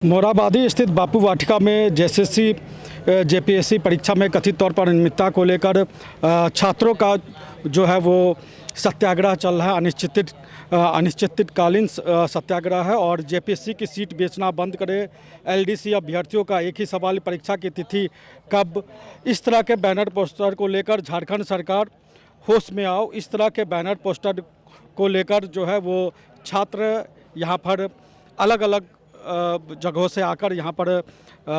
मोराबादी स्थित बापू वाटिका में JSSC JPSC परीक्षा में कथित तौर पर अनियमितता को लेकर छात्रों का जो है वो सत्याग्रह चल रहा है। अनिश्चितकालीन सत्याग्रह है और जेपीएससी की सीट बेचना बंद करे। एलडीसी अभ्यर्थियों का एक ही सवाल, परीक्षा की तिथि कब। इस तरह के बैनर पोस्टर को लेकर झारखंड सरकार होश में आओ। इस तरह के बैनर पोस्टर को लेकर जो है वो छात्र यहाँ पर अलग अलग जगहों से आकर यहाँ पर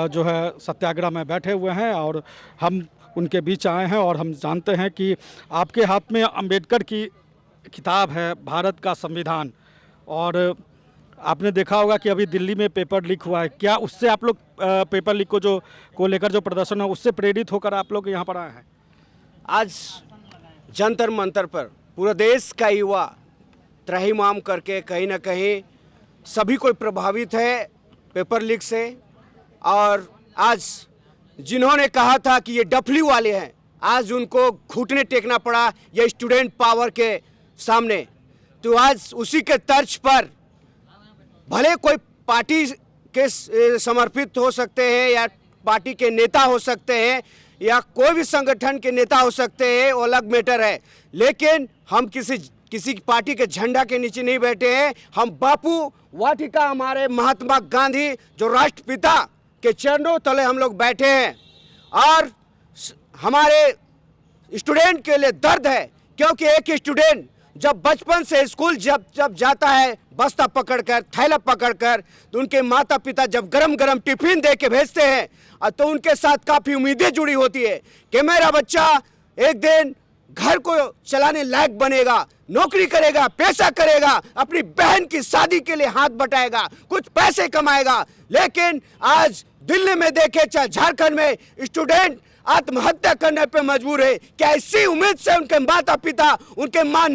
जो है सत्याग्रह में बैठे हुए हैं और हम उनके बीच आए हैं। और हम जानते हैं कि आपके हाथ में अंबेडकर की किताब है, भारत का संविधान, और आपने देखा होगा कि अभी दिल्ली में पेपर लीक हुआ है। क्या उससे आप लोग पेपर लीक को लेकर जो प्रदर्शन है उससे प्रेरित होकर आप लोग यहाँ पर आए हैं? आज जंतर मंतर पर पूरा देश का युवा त्राहिमाम करके कहीं ना कहीं सभी कोई प्रभावित है पेपर लीक से। और आज जिन्होंने कहा था कि ये डफली वाले हैं, आज उनको घुटने टेकना पड़ा ये स्टूडेंट पावर के सामने। तो आज उसी के तर्ज पर भले कोई पार्टी के समर्पित हो सकते हैं या पार्टी के नेता हो सकते हैं या कोई भी संगठन के नेता हो सकते हैं, वो अलग मैटर है, लेकिन हम किसी पार्टी के झंडा के नीचे नहीं बैठे हैं। हम बापू वाटिका, हमारे महात्मा गांधी जो राष्ट्रपिता के चरणों तले हम लोग बैठे हैं। और हमारे स्टूडेंट के लिए दर्द है, क्योंकि एक स्टूडेंट जब बचपन से स्कूल जब जाता है बस्ता पकड़कर, थैला पकड़कर, तो उनके माता पिता जब गरम गरम टिफिन दे के भेजते हैं तो उनके साथ काफ़ी उम्मीदें जुड़ी होती है कि मेरा बच्चा एक दिन घर को चलाने लायक बनेगा, नौकरी करेगा, पैसा करेगा, अपनी बहन की शादी के लिए हाथ बटाएगा, कुछ पैसे कमाएगा। लेकिन आज दिल्ली में देखे चाहे झारखंड में स्टूडेंट आत्महत्या करने पे मजबूर है। क्या इसी उम्मीद से उनके माता पिता उनके माँ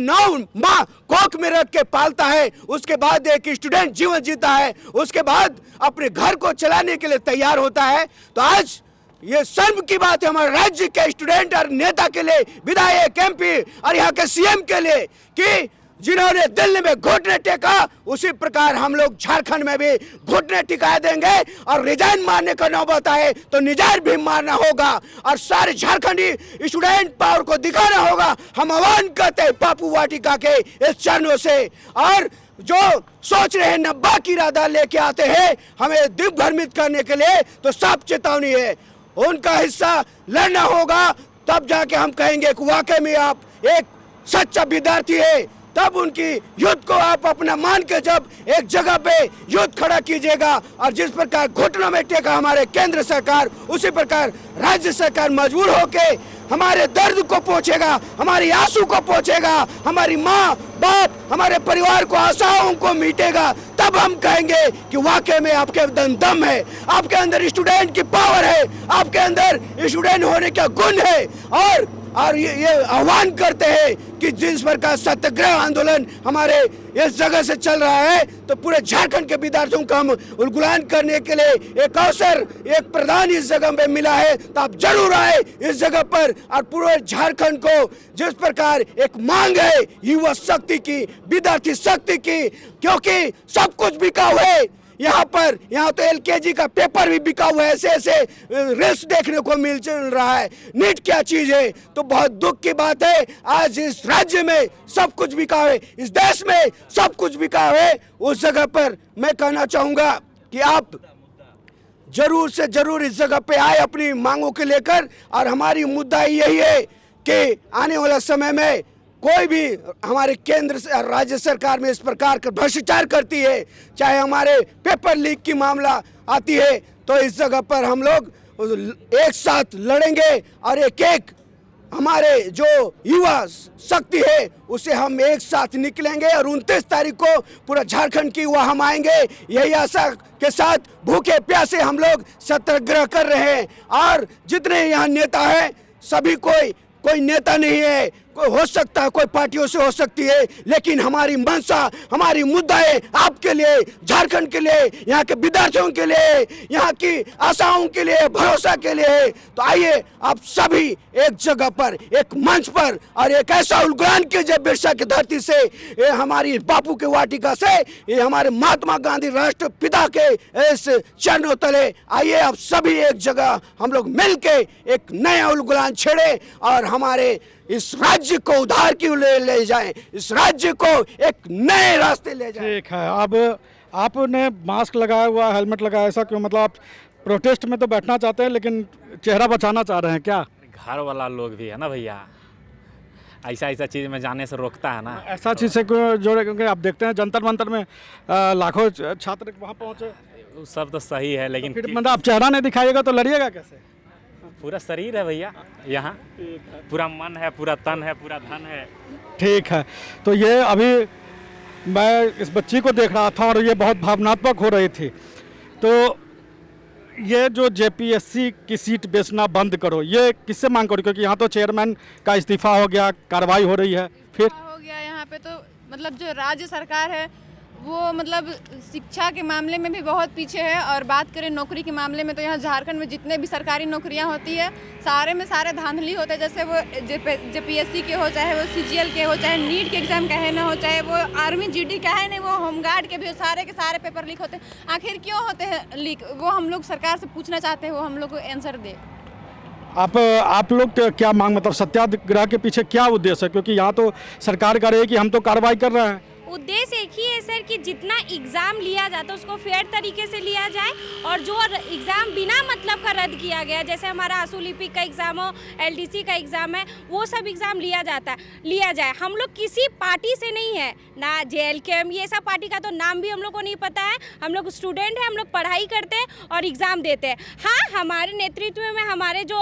कोख में रख के पालता है, उसके बाद एक स्टूडेंट जीवन जीता है, उसके बाद अपने घर को चलाने के लिए तैयार होता है। तो आज ये शर्म की बात है हमारे राज्य के स्टूडेंट और नेता के लिए, विधायक, एमपी और यहाँ के सीएम के लिए, कि जिन्होंने दिल्ली में घुटने टेका, उसी प्रकार हम लोग झारखंड में भी घुटने टिका देंगे। और रिजाइन मारने का नौबत आए तो निजायर भी मारना होगा और सारे झारखंडी स्टूडेंट पावर को दिखाना होगा। हम आह्वान करते हैं बापू वाटिका के इस चरणों से, और जो सोच रहे हैं नब्बा की इरादा लेके आते हैं हमें दिग्भ्रमित करने के लिए, तो साफ चेतावनी है, उनका हिस्सा लड़ना होगा। तब जाके हम कहेंगे कि वाकई में आप एक सच्चा विद्यार्थी है। तब उनकी युद्ध को आप अपना मान के जब एक जगह पे युद्ध खड़ा कीजिएगा, और जिस प्रकार घुटनों में टेका हमारे केंद्र सरकार, उसी प्रकार राज्य सरकार मजबूर होके हमारे दर्द को पहुंचेगा, हमारी आंसू को पहुंचेगा, हमारी माँ बाप, हमारे परिवार को, आशाओं को मीटेगा। तब हम कहेंगे कि वाकई में आपके अंदर दम है, आपके अंदर स्टूडेंट की पावर है, आपके अंदर स्टूडेंट होने का गुण है। और ये आह्वान करते हैं कि जिस प्रकार सत्याग्रह आंदोलन हमारे इस जगह से चल रहा है, तो पूरे झारखंड के विद्यार्थियों को हम उलगुलान करने के लिए एक अवसर, एक प्रदान इस जगह पे मिला है। तो आप जरूर आए इस जगह पर, और पूरे झारखंड को जिस प्रकार एक मांग है युवा शक्ति की, विद्यार्थी शक्ति की, क्योंकि सब कुछ बिका हुआ है यहाँ तो एलकेजी का पेपर भी बिका हुआ है। ऐसे रेस देखने को चल रहा है। नीट क्या चीज है, तो बहुत दुख की बात है। आज इस राज्य में सब कुछ बिका है, इस देश में सब कुछ बिका है। उस जगह पर मैं कहना चाहूंगा कि आप जरूर से जरूर इस जगह पे आए अपनी मांगों के लेकर। और हमारी मुद्दा यही है कि आने वाला समय में कोई भी हमारे केंद्र से राज्य सरकार में इस प्रकार का भ्रष्टाचार करती है, चाहे हमारे पेपर लीक की मामला आती है, तो इस जगह पर हम लोग एक साथ लड़ेंगे और एक हमारे जो युवा शक्ति है उसे हम एक साथ निकलेंगे। और 29 तारीख को पूरा झारखंड की युवा हम आएंगे, यही आशा के साथ भूखे प्यासे हम लोग सत्याग्रह कर रहे हैं। और जितने यहाँ नेता हैं, सभी कोई नेता नहीं है, कोई हो सकता है, कोई पार्टियों से हो सकती है, लेकिन हमारी मंशा, हमारी मुद्दाएं आपके लिए, झारखंड के लिए, यहाँ के विद्यार्थियों के लिए, यहाँ की आशाओं के लिए, भरोसा के लिए। तो आइए आप सभी एक जगह पर, एक मंच पर, और एक ऐसा उलगुलान कीजिए बिरसा की धरती से, ये हमारी बापू के वाटिका से, ये हमारे महात्मा गांधी राष्ट्रपिता के इस चरणों तले। आइए आप सभी एक जगह हम लोग मिलके एक नया उलगुलान छेड़े और हमारे इस राज्य को उधार की ले जाएं, इस राज्य को एक नए रास्ते ले जाएं। ठीक है। अब आपने मास्क लगाया हुआ, हेलमेट लगाया, ऐसा क्यों? मतलब आप प्रोटेस्ट में तो बैठना चाहते हैं लेकिन चेहरा बचाना चाह रहे हैं क्या? घर वाला लोग भी है ना भैया, ऐसा ऐसा चीज़ में जाने से रोकता है ना। ऐसा चीज़ से क्यों जोड़े? क्योंकि आप देखते हैं जंतर मंतर में लाखों छात्र वहाँ पहुँचे। वो सब तो सही है, लेकिन फिर मतलब आप चेहरा नहीं दिखाइएगा तो लड़िएगा कैसे? पूरा शरीर है भैया यहाँ, पूरा मन है, पूरा तन है, पूरा धन है। ठीक है। तो ये अभी मैं इस बच्ची को देख रहा था और ये बहुत भावनात्मक हो रही थी। तो ये जो जेपीएससी की सीट बेचना बंद करो, ये किससे मांग करो? क्योंकि यहाँ तो चेयरमैन का इस्तीफा हो गया, कार्रवाई हो रही है। फिर हो गया यहाँ पे तो मतलब जो राज्य सरकार है वो मतलब शिक्षा के मामले में भी बहुत पीछे है। और बात करें नौकरी के मामले में तो यहाँ झारखंड में जितने भी सरकारी नौकरियाँ होती है सारे में सारे धांधली होते हैं। जैसे वो जेपीएससी के हो, चाहे वो सीजीएल के हो, चाहे नीट के एग्जाम का है ना हो, चाहे वो आर्मी जीडी का है नहीं, वो होमगार्ड के भी सारे के सारे पेपर लीक होते हैं। आखिर क्यों होते हैं लीक? वो हम लोग सरकार से पूछना चाहते हैं, वो हम लोग को आंसर दे। आप लोग क्या मांग, मतलब सत्याग्रह के पीछे क्या उद्देश्य है? क्योंकि यहाँ तो सरकार कह रही है कि हम तो कार्रवाई कर रहे हैं। उद्देश्य एक ही है सर कि जितना एग्ज़ाम लिया जाता है उसको फेयर तरीके से लिया जाए, और जो एग्ज़ाम बिना मतलब का रद्द किया गया, जैसे हमारा आंसू लिपि का एग्ज़ाम हो, एलडीसी का एग्ज़ाम है, वो सब एग्ज़ाम लिया जाए। हम लोग किसी पार्टी से नहीं है ना, जेएलकेएम ये सब पार्टी का तो नाम भी हम लोग को नहीं पता है। हम लोग स्टूडेंट हैं, हम लोग पढ़ाई करते हैं और एग्ज़ाम देते हैं। हाँ, हमारे नेतृत्व में हमारे जो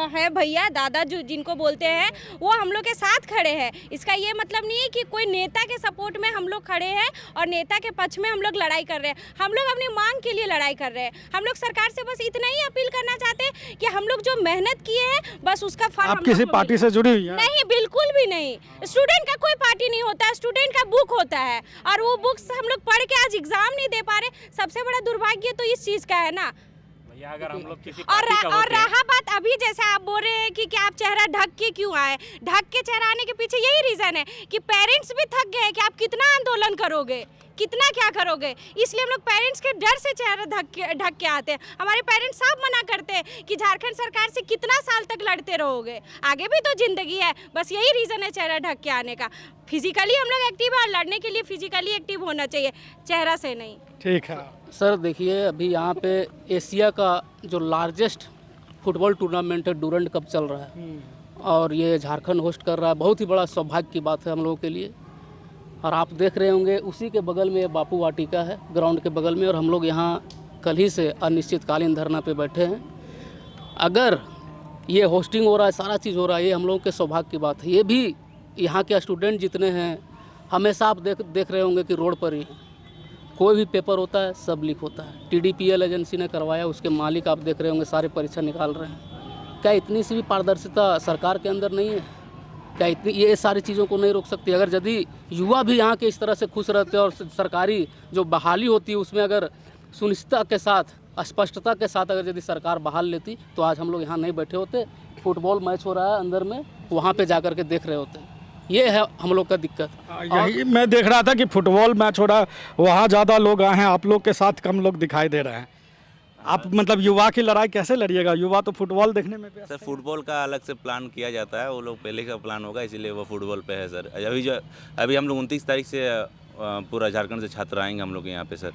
है भैया दादा जो जिनको बोलते हैं, वो हम लोग के साथ खड़े हैं। इसका ये मतलब नहीं है कि कोई नेता के सपोर्ट में हम लोग खड़े हैं और नेता के पक्ष में हम लोग लड़ाई कर रहे हैं। हम लोग अपनी मांग के लिए लड़ाई कर रहे हैं। हम लोग सरकार से बस इतना ही अपील करना चाहते हैं कि हम लोग जो मेहनत किए हैं बस उसका फल। आप किसी पार्टी से जुड़ी हुई हैं? नहीं, बिल्कुल भी नहीं। स्टूडेंट का कोई पार्टी नहीं होता है, स्टूडेंट का बुक होता है, और वो बुक्स हम लोग पढ़ के आज एग्जाम नहीं दे पा रहे। सबसे बड़ा दुर्भाग्य तो इस चीज़ का है ना। अगर हम लोग किसी और रहा बात अभी जैसे आप बोल रहे हैं कि आप चेहरा ढक के क्यों आए, ढक के चेहरा आने के पीछे यही रीज़न है कि पेरेंट्स भी थक गए कि आप कितना आंदोलन करोगे, कितना क्या करोगे। इसलिए हम लोग पेरेंट्स के डर से चेहरा ढक के आते हैं। हमारे पेरेंट्स साफ मना करते हैं कि झारखंड सरकार से कितना साल तक लड़ते रहोगे, आगे भी तो ज़िंदगी है। बस यही रीज़न है चेहरा ढक के आने का। फिजिकली हम लोग एक्टिव है और लड़ने के लिए फिजिकली एक्टिव होना चाहिए, चेहरा से नहीं। ठीक है सर, देखिए अभी यहाँ पे एशिया का जो लार्जेस्ट फुटबॉल टूर्नामेंट है डूरंड कप चल रहा है, और ये झारखंड होस्ट कर रहा है। बहुत ही बड़ा सौभाग्य की बात है हम लोगों के लिए। और आप देख रहे होंगे उसी के बगल में बापू वाटिका है, ग्राउंड के बगल में, और हम लोग यहाँ कल ही से अनिश्चितकालीन धरना पे बैठे हैं। अगर ये होस्टिंग हो रहा है, सारा चीज़ हो रहा है, ये हम लोगों के सौभाग्य की बात है। ये भी यहाँ के स्टूडेंट जितने हैं, हमेशा आप देख रहे होंगे कि रोड पर ही हैं। कोई भी पेपर होता है सब लीक होता है। टीडीपीएल एजेंसी ने करवाया, उसके मालिक आप देख रहे होंगे सारे परीक्षा निकाल रहे हैं। क्या इतनी सी भी पारदर्शिता सरकार के अंदर नहीं है? क्या इतनी ये सारी चीज़ों को नहीं रोक सकती? अगर यदि युवा भी यहाँ के इस तरह से खुश रहते और सरकारी जो बहाली होती है उसमें अगर सुनिश्चितता के साथ, स्पष्टता के साथ अगर यदि सरकार बहाल लेती, तो आज हम लोग यहाँ नहीं बैठे होते। फुटबॉल मैच हो रहा है अंदर में, वहाँ पे जा कर के देख रहे होते। ये है हम लोग का दिक्कत। यही मैं देख रहा था कि फुटबॉल मैच हो रहा है, वहाँ ज़्यादा लोग आए हैं, आप लोग के साथ कम लोग दिखाई दे रहे हैं। आप मतलब युवा की लड़ाई कैसे लड़िएगा? युवा तो फुटबॉल देखने में सर फुटबॉल का अलग से प्लान किया जाता है, वो लोग पहले का प्लान होगा, इसीलिए वो फुटबॉल पे है सर। अभी हम लोग 29 तारीख से पूरा झारखंड से छात्र आएंगे हम लोग यहाँ पे सर।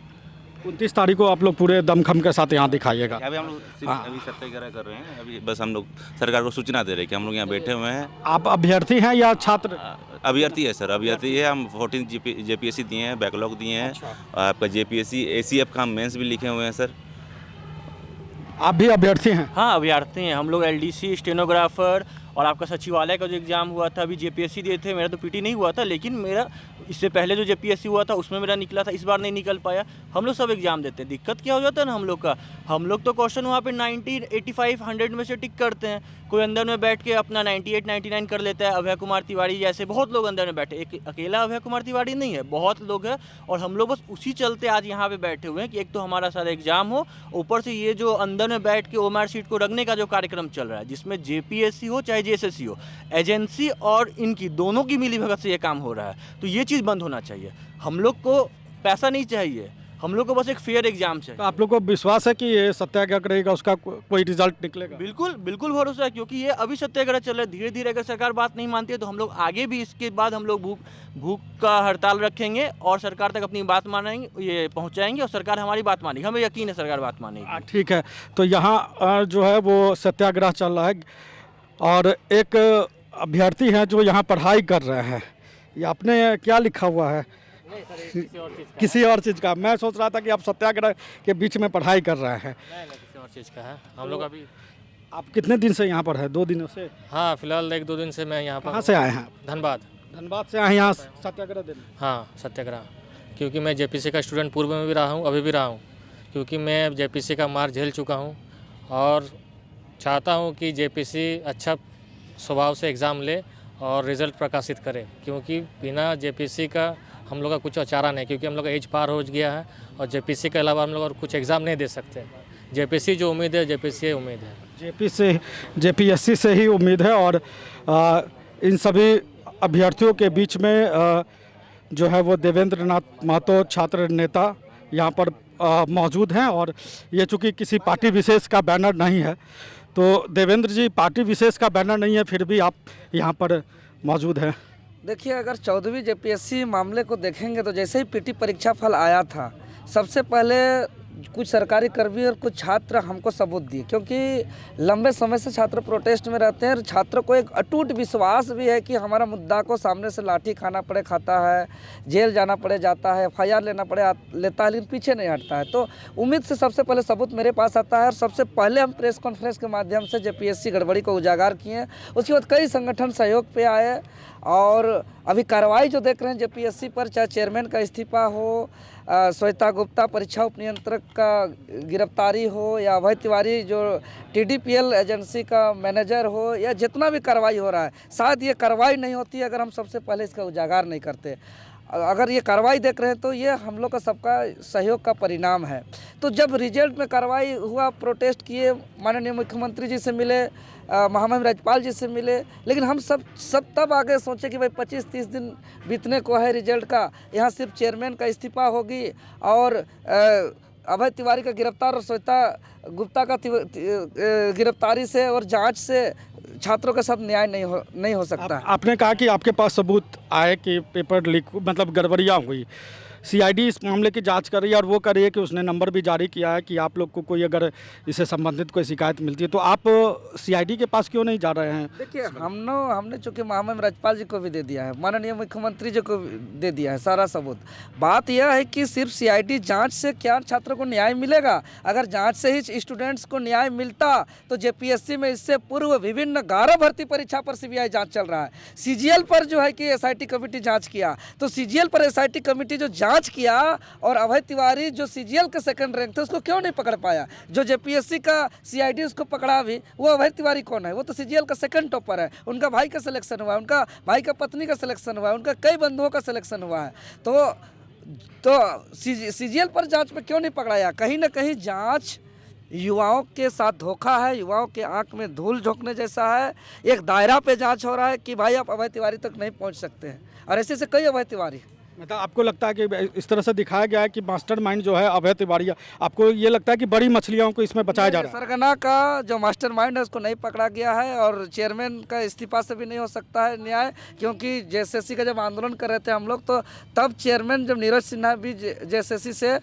29 तारीख को आप लोग पूरे दमखम के साथ यहाँ दिखाइएगा। अभी हम लोग सिर्फ अभी सत्याग्रह कर रहे हैं, अभी बस हम लोग सरकार को सूचना दे रहे हैं कि हम लोग यहाँ बैठे हुए हैं। आप अभ्यर्थी हैं या छात्र? अभ्यर्थी है सर, अभ्यर्थी है। हम 14 जेपीएससी दिए हैं, बैकलॉग दिए हैं। आपका जेपीएससी एसीएफ का हम मेंस भी लिखे हुए हैं सर। आप भी अभ्यर्थी हैं? हाँ, अभ्यर्थी हैं हम लोग। एलडीसी, स्टेनोग्राफर और आपका सचिवालय का जो एग्ज़ाम हुआ था, अभी जेपीएससी दिए थे, मेरा तो पीटी नहीं हुआ था, लेकिन मेरा इससे पहले जो जेपीएससी हुआ था उसमें मेरा निकला था, इस बार नहीं निकल पाया। हम लोग सब एग्ज़ाम देते हैं, दिक्कत क्या हो जाता है ना हम लोग का, हम लोग तो क्वेश्चन वहाँ पे 90, 85, 100 में से टिक करते हैं। कोई अंदर में बैठ के अपना 98, 99 कर लेता है। अभय कुमार तिवारी जैसे बहुत लोग अंदर में बैठे, एक अकेला अभय कुमार तिवारी नहीं है, बहुत लोग हैं। और हम लोग बस उसी चलते आज यहाँ पे बैठे हुए हैं कि एक तो हमारा सारा एग्ज़ाम हो, ऊपर से ये जो अंदर में बैठ के ओएमआर शीट को रखने का जो कार्यक्रम चल रहा है, जिसमें जेपीएससी हो चाहे जेएसएससी हो, एजेंसी और इनकी दोनों की मिली भगत से ये काम हो रहा है। तो ये चीज़ बंद होना चाहिए। हम लोग को पैसा नहीं चाहिए, हम लोग को बस एक फेयर एग्जाम चाहिए। तो आप लोग को विश्वास है कि ये सत्याग्रह करेगा उसका कोई रिजल्ट निकलेगा? बिल्कुल बिल्कुल भरोसा है, क्योंकि ये अभी सत्याग्रह चल रहा है। धीरे धीरे अगर सरकार बात नहीं मानती है तो हम लोग आगे भी इसके बाद हम लोग भूख का हड़ताल रखेंगे और सरकार तक अपनी बात मानेंगे, ये पहुंचाएंगे और सरकार हमारी बात मानेगी। हमें यकीन है सरकार बात मानेगी। ठीक है, तो यहाँ जो है वो सत्याग्रह चल रहा है और एक अभ्यर्थी हैं जो यहाँ पढ़ाई कर रहे हैं। ये आपने क्या लिखा हुआ है? किसी और चीज़ का। मैं सोच रहा था कि आप सत्याग्रह के बीच में पढ़ाई कर रहे हैं। नहीं किसी और चीज़ का है। हम लोग अभी आप कितने दिन से यहाँ पर है? 2 दिनों से? हाँ, फिलहाल 1-2 दिन से मैं यहाँ पर। कहाँ से आए हैं? धनबाद। धनबाद से आए यहाँ सत्याग्रह देने? हाँ, सत्याग्रह, क्योंकि मैं जेपीसी का स्टूडेंट पूर्व में भी रहा हूँ, अभी भी रहा हूँ, क्योंकि मैं जेपीसी का मार झेल चुका हूँ और चाहता हूँ कि जेपीसी अच्छा स्वभाव से एग्ज़ाम ले और रिज़ल्ट प्रकाशित करे, क्योंकि बिना जेपीसी का हम लोग का कुछ चारा नहीं, क्योंकि हम लोग का एज पार हो गया है और जेपीसी के अलावा हम लोग और कुछ एग्ज़ाम नहीं दे सकते। जेपीसी जो उम्मीद है, जेपीसी उम्मीद है, जेपीएससी से ही उम्मीद है। और इन सभी अभ्यर्थियों के बीच में जो है वो देवेंद्र नाथ महतो छात्र नेता यहाँ पर मौजूद हैं। और ये चूँकि किसी पार्टी विशेष का बैनर नहीं है, तो देवेंद्र जी, पार्टी विशेष का बैनर नहीं है, फिर भी आप यहाँ पर मौजूद हैं। देखिए, अगर 14वीं जेपीएससी मामले को देखेंगे तो जैसे ही पीटी परीक्षा फल आया था, सबसे पहले कुछ सरकारी कर्मी और कुछ छात्र हमको सबूत दिए, क्योंकि लंबे समय से छात्र प्रोटेस्ट में रहते हैं और छात्रों को एक अटूट विश्वास भी है कि हमारा मुद्दा को सामने से लाठी खाना पड़े खाता है, जेल जाना पड़े जाता है, FIR लेना पड़े लेता है, लेकिन पीछे नहीं हटता है। तो उम्मीद से सबसे पहले सबूत मेरे पास आता है और सबसे पहले हम प्रेस कॉन्फ्रेंस के माध्यम से जेपीएससी गड़बड़ी को उजागर किए। उसके बाद कई संगठन सहयोग पे आए और अभी कार्रवाई जो देख रहे हैं जेपीएससी पर, चाहे चेयरमैन का इस्तीफा हो, श्वेता गुप्ता परीक्षा उपनियंत्रक का गिरफ्तारी हो, या अभय तिवारी जो TDPL एजेंसी का मैनेजर हो, या जितना भी कार्रवाई हो रहा है, शायद ये कार्रवाई नहीं होती अगर हम सबसे पहले इसका उजागर नहीं करते। अगर ये कार्रवाई देख रहे हैं तो ये हम लोग का सबका सहयोग का परिणाम है। तो जब रिजल्ट में कार्रवाई हुआ, प्रोटेस्ट किए, माननीय मुख्यमंत्री जी से मिले, महामहिम राज्यपाल जी से मिले, लेकिन हम सब तब आगे सोचे कि भाई 25-30 दिन बीतने को है रिजल्ट का, यहाँ सिर्फ चेयरमैन का इस्तीफा होगी और अभय तिवारी का गिरफ्तार और श्वेता गुप्ता का गिरफ्तारी से और जांच से छात्रों के साथ न्याय नहीं हो सकता। आपने कहा कि आपके पास सबूत आए कि पेपर लीक मतलब गड़बड़ियाँ हुई। सीआईडी इस मामले की जांच कर रही है और वो कर रही है कि उसने नंबर भी जारी किया है कि आप लोग को कोई अगर इससे संबंधित कोई शिकायत मिलती है तो आप सीआईडी के पास क्यों नहीं जा रहे हैं? देखिए, हमने चूँकि महामहिम राज्यपाल जी को भी दे दिया है, माननीय मुख्यमंत्री जी को दे दिया है सारा सबूत। बात यह है कि सिर्फ सीआईडी जांच से क्या छात्रों को न्याय मिलेगा? अगर जांच से ही स्टूडेंट्स को न्याय मिलता तो जेपीएससी में इससे पूर्व विभिन्न 11 भर्ती परीक्षा पर सीबीआई जाँच चल रहा है। CGL पर जो है कि SIT कमेटी जाँच किया, तो CGL पर SIT कमेटी जो जांच किया और अभय तिवारी जो CGL के सेकंड रैंक थे उसको क्यों नहीं पकड़ पाया? जो जेपीएससी का CID उसको पकड़ा भी, वो अभय तिवारी कौन है? वो तो CGL का सेकंड टॉपर है। उनका भाई का सिलेक्शन हुआ है, उनका भाई का पत्नी का सिलेक्शन हुआ है, उनका कई बंधुओं का सिलेक्शन हुआ है। तो CGL पर जांच में क्यों नहीं पकड़ाया? कहीं ना कहीं जांच युवाओं के साथ धोखा है, युवाओं के आंख में धूल झोंकने जैसा है। एक दायरा पे जांच हो रहा है कि भाई आप अभय तिवारी तक नहीं पहुंच सकते हैं, और ऐसे से कई अभय तिवारी। मतलब आपको लगता है कि इस तरह से दिखाया गया है कि मास्टरमाइंड जो है अभय तिवारी, आपको ये लगता है कि बड़ी मछलियों को इसमें बचाया जा रहा है? सरगना का जो मास्टरमाइंड है उसको नहीं पकड़ा गया है और चेयरमैन का इस्तीफा से भी नहीं हो सकता है न्याय, क्योंकि जेएसएससी का जब आंदोलन कर रहे थे हम लोग, तो तब चेयरमैन जब नीरज सिन्हा भी जेएसएससी से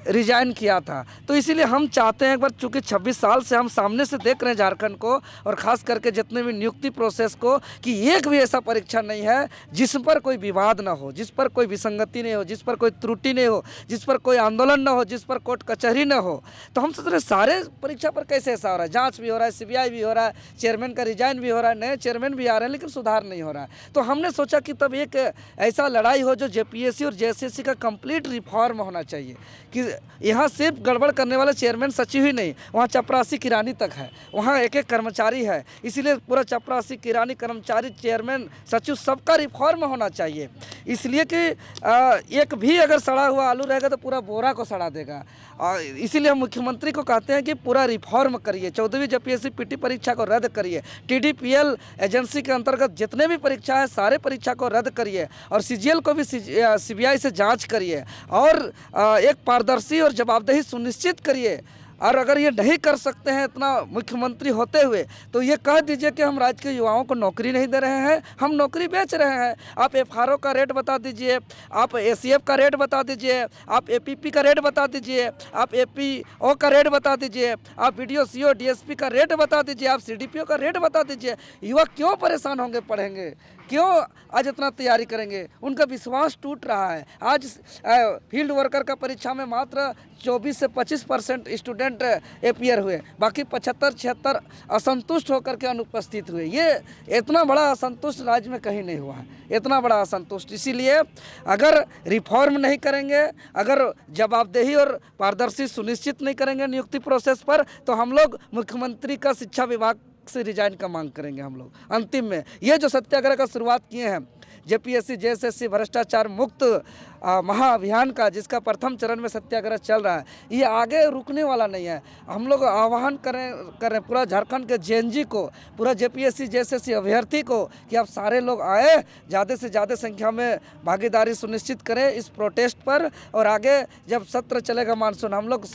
रिजाइन किया था। तो इसीलिए हम चाहते हैं एक बार, चूँकि 26 साल से हम सामने से देख रहे हैं झारखंड को और ख़ास करके जितने भी नियुक्ति प्रोसेस को, कि एक भी ऐसा परीक्षा नहीं है जिस पर कोई विवाद ना हो, जिस पर कोई विसंगति नहीं हो, जिस पर कोई त्रुटि नहीं हो, जिस पर कोई आंदोलन ना हो, जिस पर कोर्ट कचहरी ना हो। तो हम सोच रहे सारे परीक्षा पर कैसे ऐसा हो रहा है, जाँच भी हो रहा है, CBI भी हो रहा है, चेयरमैन का रिजाइन भी हो रहा है, नए चेयरमैन भी आ रहे हैं, लेकिन सुधार नहीं हो रहा है। तो हमने सोचा कि तब एक ऐसा लड़ाई हो जो JPSC और JSSC का कंप्लीट रिफॉर्म होना चाहिए, कि यहाँ सिर्फ गड़बड़ करने वाले चेयरमैन सचिव ही नहीं, वहाँ चपरासी किरानी तक है, वहाँ एक एक कर्मचारी है। इसीलिए पूरा चपरासी किरानी कर्मचारी चेयरमैन सचिव सबका रिफॉर्म होना चाहिए। इसलिए कि एक भी अगर सड़ा हुआ आलू रहेगा तो पूरा बोरा को सड़ा देगा। इसीलिए हम मुख्यमंत्री को कहते हैं कि पूरा रिफॉर्म करिए, 14वीं JPSC PT परीक्षा को रद्द करिए, TDPL एजेंसी के अंतर्गत जितने भी परीक्षा है सारे परीक्षा को रद्द करिए, और CGL को भी CBI से जांच करिए, और एक पारदर्शी और जवाबदेही सुनिश्चित करिए। और अगर ये नहीं कर सकते हैं इतना मुख्यमंत्री होते हुए, तो ये कह दीजिए कि हम राज्य के युवाओं को नौकरी नहीं दे रहे हैं, हम नौकरी बेच रहे हैं। आप FRO का रेट बता दीजिए, आप ACF का रेट बता दीजिए, आप APP का रेट बता दीजिए, आप APO का रेट बता दीजिए, आप BDO CO DSP का रेट बता दीजिए, आप CDPO का रेट बता दीजिए। युवा क्यों परेशान होंगे पढ़ेंगे, क्यों आज इतना तैयारी करेंगे? उनका विश्वास टूट रहा है। आज फील्ड वर्कर का परीक्षा में मात्र 24 से 25% स्टूडेंट अपीयर हुए, बाकी 75-76 असंतुष्ट होकर के अनुपस्थित हुए। ये इतना बड़ा असंतुष्ट राज्य में कहीं नहीं हुआ है, इतना बड़ा असंतुष्ट। इसीलिए अगर रिफॉर्म नहीं करेंगे, अगर जवाबदेही और पारदर्शी सुनिश्चित नहीं करेंगे नियुक्ति प्रोसेस पर, तो हम लोग मुख्यमंत्री का शिक्षा विभाग से रिजाइन का मांग करेंगे। हम लोग अंतिम में ये जो सत्याग्रह का शुरुआत किए हैं, JPSC JSSC भ्रष्टाचार मुक्त महाअभियान का, जिसका प्रथम चरण में सत्याग्रह चल रहा है, ये आगे रुकने वाला नहीं है। हम लोग आह्वान करें पूरा झारखंड के JNG को, पूरा JPSC JSSC अभ्यर्थी को, कि आप सारे लोग आए, ज़्यादा से ज़्यादा संख्या में भागीदारी सुनिश्चित करें इस प्रोटेस्ट पर। और आगे जब सत्र चलेगा मानसून, हम लोग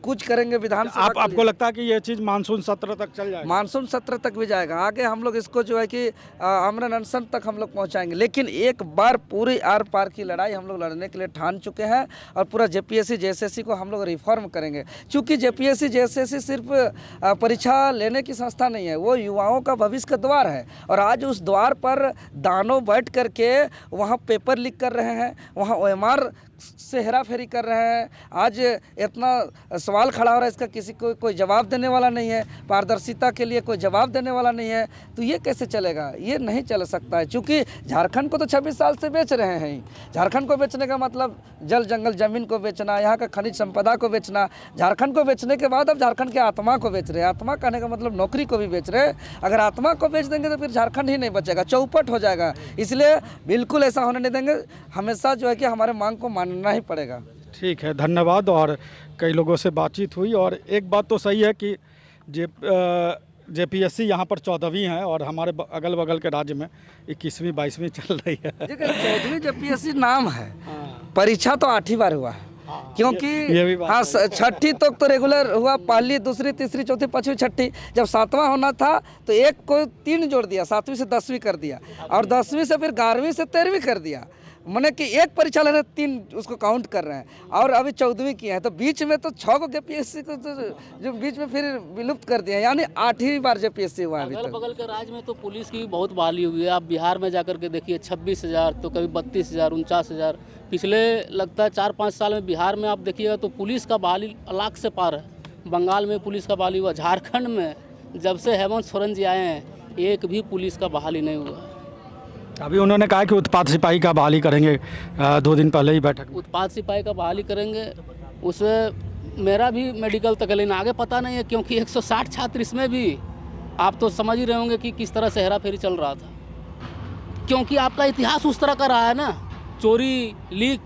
कुछ करेंगे विधानसभा। आपको लगता है कि ये चीज़ मानसून सत्र तक चल जाएगा? मानसून सत्र तक भी जाएगा। आगे हम लोग इसको जो है कि आमरण अनशन तक हम लोग पहुँचाएंगे। लेकिन एक बार पूरी आर पार की लड़ाई हम लोग लड़ने के लिए ठान चुके हैं, और पूरा JPSC JSSC को हम लोग रिफॉर्म करेंगे। क्योंकि JPSC JSSC सिर्फ परीक्षा लेने की संस्था नहीं है, वो युवाओं का भविष्य का द्वार है। और आज उस द्वार पर दानव बैठ करके वहाँ पेपर लीक कर रहे हैं, वहाँ OMR से हेरा फेरी कर रहे हैं। आज इतना सवाल खड़ा हो रहा है, इसका किसी को कोई जवाब देने वाला नहीं है, पारदर्शिता के लिए कोई जवाब देने वाला नहीं है। तो ये कैसे चलेगा? ये नहीं चल सकता है, क्योंकि झारखंड को तो 26 साल से बेच रहे हैं। झारखंड को बेचने का मतलब जल जंगल ज़मीन को बेचना, यहाँ का खनिज संपदा को बेचना। झारखंड को बेचने के बाद अब झारखंड के आत्मा को बेच रहे हैं। आत्मा कहने का मतलब नौकरी को भी बेच रहे हैं। अगर आत्मा को बेच देंगे तो फिर झारखंड ही नहीं बचेगा, चौपट हो जाएगा। इसलिए बिल्कुल ऐसा होने नहीं देंगे। हमेशा जो है कि हमारे मांग को मानना ही पड़ेगा। ठीक है, धन्यवाद। और कई लोगों से बातचीत हुई, और एक बात तो सही है कि JPSC यहाँ पर 14वीं है, और हमारे अगल बगल के राज्य में 21वीं 22वीं चल रही है। देखिए 14वीं JPSC नाम है, परीक्षा तो 8ही बार हुआ है। क्योंकि हाँ, 6ठी तक तो रेगुलर हुआ, पहली दूसरी तीसरी चौथी पाँचवीं छठी। जब 7वां होना था तो एक को 3 जोड़ दिया, 7वीं से 10वीं कर दिया, और 10वीं से फिर 11वीं से 13वीं कर दिया। मैंने कि एक परीक्षा ले रहे 3 उसको काउंट कर रहे हैं, और अभी 14वीं की है। तो बीच में तो 6 को JPSC को तो जो बीच में फिर विलुप्त कर दिया, यानी 8वीं बार JPSC हुआ है। अगल बगल के राज्य में तो पुलिस की बहुत बहाली हुई है। आप बिहार में जाकर के देखिए 26,000, तो कभी 32,000, 49,000। पिछले लगता है 4-5 साल में बिहार में आप देखिएगा तो पुलिस का बहाली लाख से पार है। बंगाल में पुलिस का बहाली हुआ। झारखंड में जब से हेमंत सोरेन जी आए हैं, एक भी पुलिस का बहाली नहीं हुआ। अभी उन्होंने कहा कि उत्पाद सिपाही का बहाली करेंगे, 2 दिन पहले ही बैठक। उत्पाद सिपाही का बहाली करेंगे, उसमें मेरा भी मेडिकल तक, लेकिन आगे पता नहीं है, क्योंकि 160 छात्र इसमें भी आप तो समझ ही रहे होंगे कि किस तरह से हेरा फेरी चल रहा था। क्योंकि आपका इतिहास उस तरह का रहा है ना, चोरी लीक,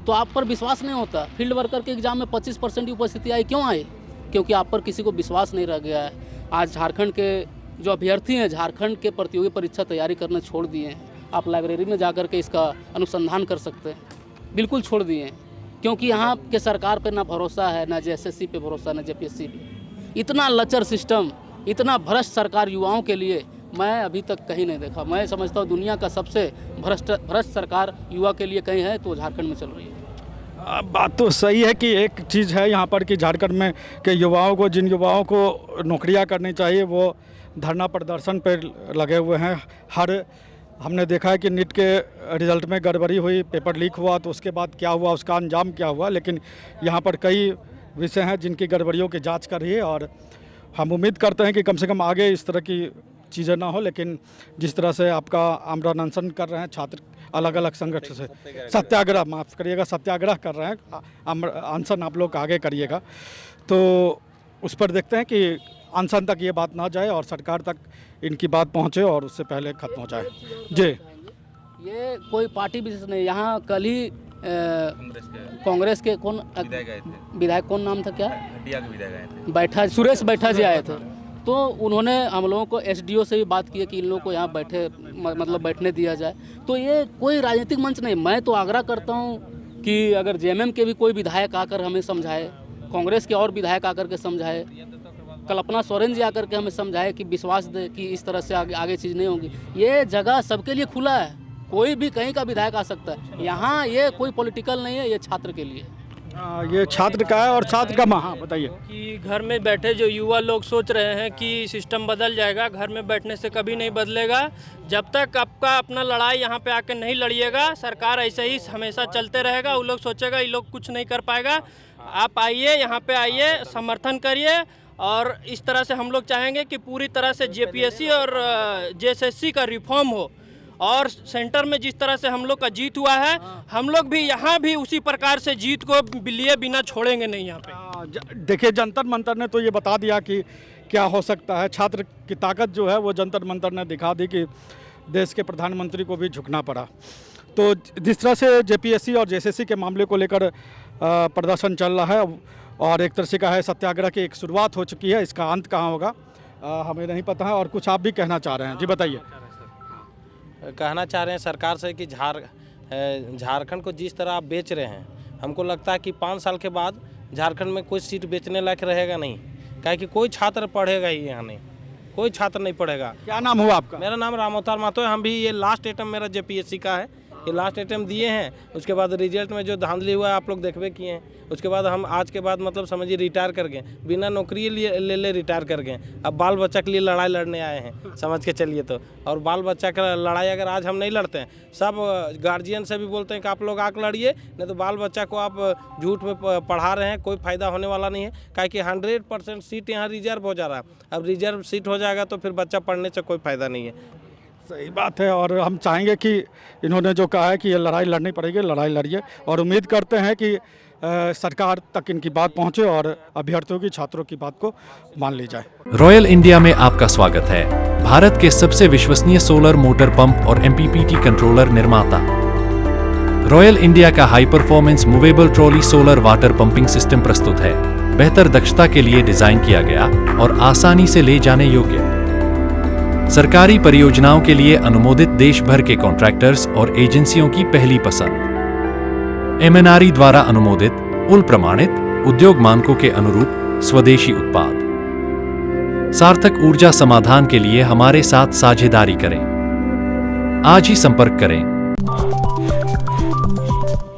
तो आप पर विश्वास नहीं होता। फील्ड वर्कर के एग्ज़ाम में 25% की उपस्थिति आई, क्यों आई? क्योंकि आप पर किसी को विश्वास नहीं रह गया है। आज झारखंड के जो अभ्यर्थी हैं, झारखंड के प्रतियोगी परीक्षा तैयारी करना छोड़ दिए हैं। आप लाइब्रेरी में जाकर के इसका अनुसंधान कर सकते हैं, बिल्कुल छोड़ दिए हैं। क्योंकि यहाँ के सरकार पे ना भरोसा है, ना JSSC पे भरोसा, ना JPSC पे। इतना लचर सिस्टम, इतना भ्रष्ट सरकार युवाओं के लिए मैं अभी तक कहीं नहीं देखा। मैं समझता हूँ दुनिया का सबसे भ्रष्ट सरकार युवा के लिए कहीं है तो झारखंड में चल रही है। बात तो सही है कि एक चीज़ है यहाँ पर कि झारखंड में के युवाओं को, जिन युवाओं को नौकरियाँ करनी चाहिए, वो धरना प्रदर्शन पर लगे हुए हैं। हमने देखा है कि नीट के रिज़ल्ट में गड़बड़ी हुई, पेपर लीक हुआ, तो उसके बाद क्या हुआ, उसका अंजाम क्या हुआ। लेकिन यहाँ पर कई विषय हैं जिनकी गड़बड़ियों की जांच कर रही है और हम उम्मीद करते हैं कि कम से कम आगे इस तरह की चीज़ें ना हो। लेकिन जिस तरह से आपका आमरण अनशन कर रहे हैं छात्र, अलग अलग संगठन से सत्याग्रह, माफ़ करिएगा, सत्याग्रह कर रहे हैं, अनशन आप लोग आगे करिएगा, तो उस पर देखते हैं कि अनशन तक ये बात ना जाए और सरकार तक इनकी बात पहुंचे और उससे पहले खत्म हो जाए। जी, ये कोई पार्टी विशेष नहीं। यहाँ कल ही कांग्रेस के कौन विधायक, कौन नाम था, क्या बैठा, सुरेश बैठा जी आए थे, तो उन्होंने हम लोगों को एसडीओ से भी बात की है कि इन लोगों को यहाँ बैठने दिया जाए। तो ये कोई राजनीतिक मंच नहीं। मैं तो आग्रह करता हूँ कि अगर जेएमएम के भी कोई विधायक आकर हमें समझाए, कांग्रेस के और विधायक आकर के समझाए, कल्पना सोरेन जी आकर के हमें समझाए कि विश्वास दे कि इस तरह से आगे चीज़ नहीं होगी। ये जगह सबके लिए खुला है, कोई भी कहीं का विधायक आ सकता है। यहाँ ये कोई पॉलिटिकल नहीं है, ये छात्र के लिए। ये छात्र का है और छात्र का हाँ बताइए कि घर में बैठे जो युवा लोग सोच रहे हैं कि सिस्टम बदल जाएगा, घर में बैठने से कभी नहीं बदलेगा। जब तक आपका अपना लड़ाई यहाँ पे आके नहीं लड़िएगा, सरकार ऐसे ही हमेशा चलते रहेगा। वो लोग सोचेगा ये लोग कुछ नहीं कर पाएगा। आप आइए, यहाँ पे आइए, समर्थन करिए। और इस तरह से हम लोग चाहेंगे कि पूरी तरह से जेपीएससी और जेएसएससी का रिफॉर्म हो और सेंटर में जिस तरह से हम लोग का जीत हुआ है, हम लोग भी यहाँ भी उसी प्रकार से जीत को लिए बिना छोड़ेंगे नहीं यहाँ पे। देखिए, जंतर मंतर ने तो ये बता दिया कि क्या हो सकता है। छात्र की ताकत जो है वो जंतर मंतर ने दिखा दी कि देश के प्रधानमंत्री को भी झुकना पड़ा। तो जिस तरह से जेपीएससी और जेएसएससी के मामले को लेकर प्रदर्शन चल रहा है और एक तरह से का है सत्याग्रह की एक शुरुआत हो चुकी है, इसका अंत कहाँ होगा हमें नहीं पता है। और कुछ आप भी कहना चाह रहे हैं, जी बताइए। कहना चाह रहे हैं सरकार से कि झारखंड को जिस तरह आप बेच रहे हैं, हमको लगता है कि 5 साल के बाद झारखंड में कोई सीट बेचने लायक रहेगा नहीं, क्या कि कोई छात्र पढ़ेगा ही यहाँ नहीं, कोई छात्र नहीं पढ़ेगा। क्या नाम हुआ आपका? मेरा नाम राम अवतार महतो है। हम भी ये लास्ट अटेम्प्ट मेरा जेपीएससी का है, ये लास्ट अटेम्प्ट दिए हैं। उसके बाद रिजल्ट में जो धांधली हुआ है आप लोग देखबे किए हैं। उसके बाद हम आज के बाद मतलब समझिए रिटायर कर गए, बिना नौकरी ले रिटायर कर गए। अब बाल बच्चा के लिए लड़ाई लड़ने आए हैं, समझ के चलिए। तो और बाल बच्चा का लड़ाई अगर आज हम नहीं लड़ते हैं, सब गार्जियन से भी बोलते हैं कि आप लोग आके लड़िए, नहीं तो बाल बच्चा को आप झूठ में पढ़ा रहे हैं, कोई फ़ायदा होने वाला नहीं है। क्या कि 100% सीट यहाँ रिजर्व हो जा रहा है। अब रिजर्व सीट हो जाएगा तो फिर बच्चा पढ़ने से कोई फ़ायदा नहीं है। सही बात है। और हम चाहेंगे कि इन्होंने जो कहा है कि ये लड़ाई लड़नी पड़ेगी, लड़ाई लड़िए। और उम्मीद करते हैं कि सरकार तक इनकी बात पहुंचे और अभ्यर्थियों की, छात्रों की बात को मान ली जाए। रॉयल इंडिया में आपका स्वागत है, भारत के सबसे विश्वसनीय सोलर मोटर पंप और एमपीपीटी कंट्रोलर निर्माता। रॉयल इंडिया का high performance movable trolley solar water pumping system प्रस्तुत है। बेहतर दक्षता के लिए डिजाइन किया गया और आसानी से ले जाने योग्य। सरकारी परियोजनाओं के लिए अनुमोदित देश भर के कॉन्ट्रैक्टर्स और एजेंसियों की पहली पसंद। एमएनआरई द्वारा अनुमोदित, उल प्रमाणित, उद्योग मानकों के अनुरूप स्वदेशी उत्पाद। सार्थक ऊर्जा समाधान के लिए हमारे साथ साझेदारी करें। आज ही संपर्क करें